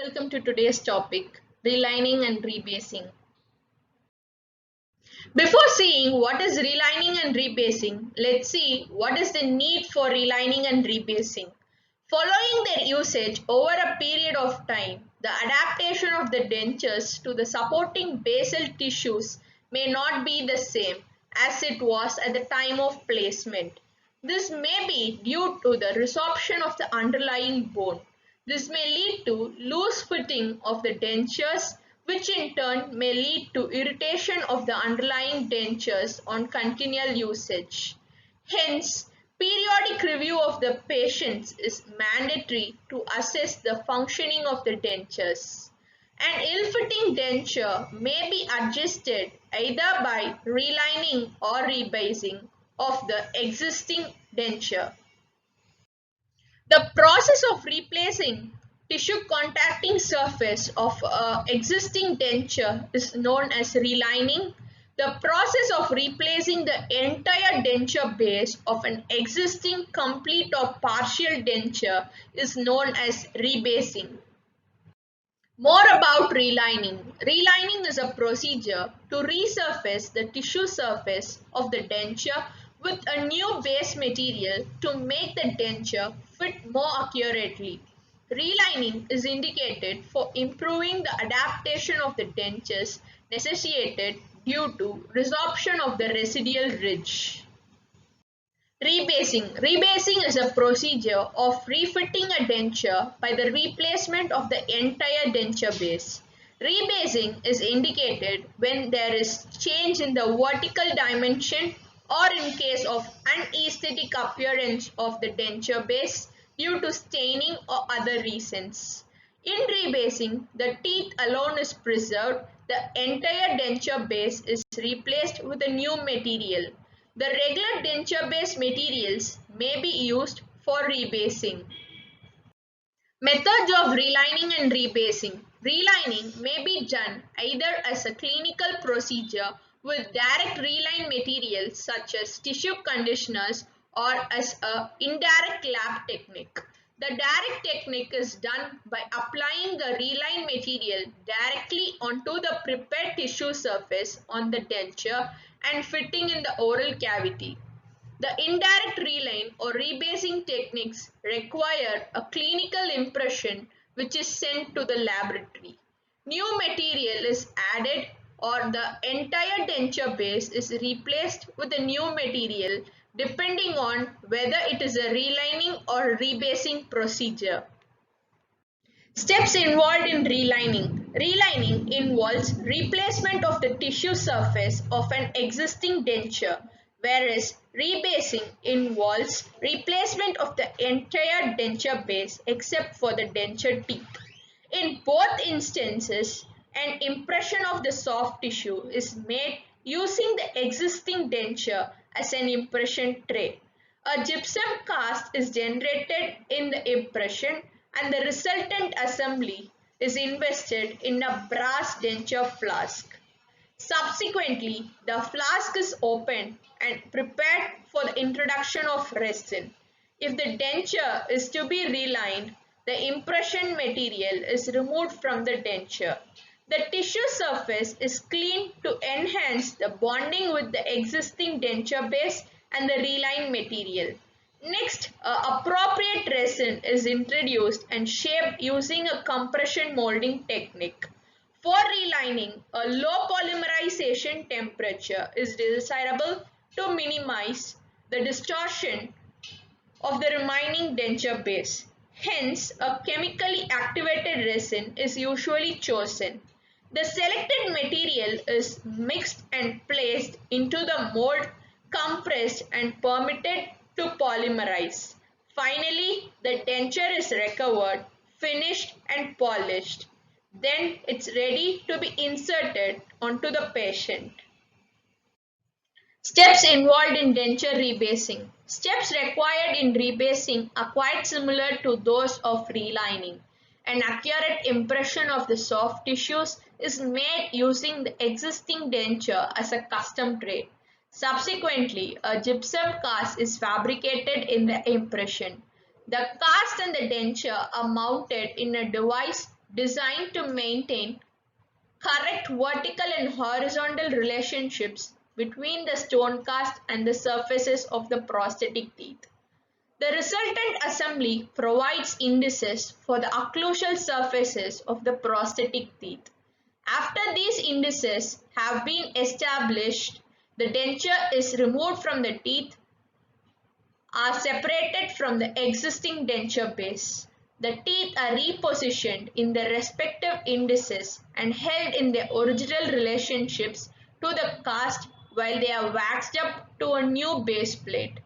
welcome to today's topic, relining and rebasing. Before seeing what is relining and rebasing, let's see what is the need for relining and rebasing. Following their usage over a period of time, the adaptation of the dentures to the supporting basal tissues may not be the same as it was at the time of placement. This may be due to the resorption of the underlying bone. This may lead to loose fitting of the dentures, which in turn may lead to irritation of the underlying dentures on continual usage. Hence, periodic review of the patients is mandatory to assess the functioning of the dentures. An ill-fitting denture may be adjusted either by relining or rebasing of the existing denture. The process of replacing tissue contacting surface of existing denture is known as relining. The process of replacing the entire denture base of an existing complete or partial denture is known as rebasing. More about relining. Relining is a procedure to resurface the tissue surface of the denture with a new base material to make the denture fit more accurately. Relining is indicated for improving the adaptation of the dentures necessitated due to resorption of the residual ridge. Rebasing. Rebasing is a procedure of refitting a denture by the replacement of the entire denture base. Rebasing is indicated when there is change in the vertical dimension or in case of unaesthetic appearance of the denture base due to staining or other reasons. In rebasing, the teeth alone is preserved, the entire denture base is replaced with a new material. The regular denture-based materials may be used for rebasing. Methods of relining and rebasing. Relining may be done either as a clinical procedure with direct reline materials such as tissue conditioners or as an indirect lab technique. The direct technique is done by applying the reline material directly onto the prepared tissue surface on the denture and fitting in the oral cavity. The indirect reline or rebasing techniques require a clinical impression which is sent to the laboratory. New material is added or the entire denture base is replaced with a new material depending on whether it is a relining or rebasing procedure. Steps involved in relining. Relining involves replacement of the tissue surface of an existing denture, whereas rebasing involves replacement of the entire denture base except for the denture teeth. In both instances, an impression of the soft tissue is made using the existing denture as an impression tray. A gypsum cast is generated in the impression and the resultant assembly is invested in a brass denture flask. Subsequently, the flask is opened and prepared for the introduction of resin. If the denture is to be relined, the impression material is removed from the denture. The tissue surface is cleaned to enhance the bonding with the existing denture base and the reline material. Next, appropriate resin is introduced and shaped using a compression molding technique. For relining, a low polymerization temperature is desirable to minimize the distortion of the remaining denture base. Hence, a chemically activated resin is usually chosen. The selected material is mixed and placed into the mold, compressed and permitted to polymerize. Finally, the denture is recovered, finished and polished. Then it's ready to be inserted onto the patient. Steps involved in denture rebasing. Steps required in rebasing are quite similar to those of relining. An accurate impression of the soft tissues is made using the existing denture as a custom tray. Subsequently, a gypsum cast is fabricated in the impression. The cast and the denture are mounted in a device designed to maintain correct vertical and horizontal relationships between the stone cast and the surfaces of the prosthetic teeth. The resultant assembly provides indices for the occlusal surfaces of the prosthetic teeth. After these indices have been established, the denture is removed from the teeth are separated from the existing denture base. The teeth are repositioned in their respective indices and held in their original relationships to the cast while they are waxed up to a new base plate.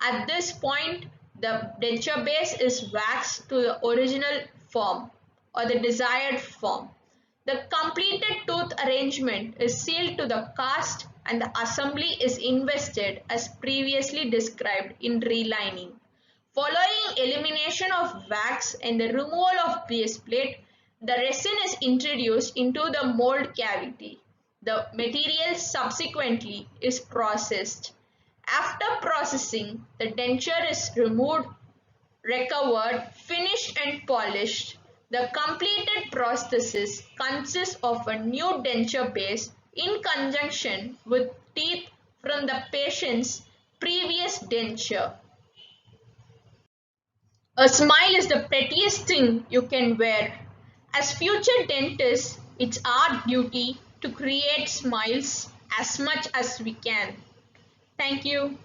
At this point, the denture base is waxed to the original form or the desired form. The completed tooth arrangement is sealed to the cast and the assembly is invested as previously described in relining. Following elimination of wax and the removal of base plate, the resin is introduced into the mold cavity. The material subsequently is processed. After processing, the denture is removed, recovered, finished and polished. The completed prosthesis consists of a new denture base in conjunction with teeth from the patient's previous denture. A smile is the prettiest thing you can wear. As future dentists, it's our duty to create smiles as much as we can. Thank you.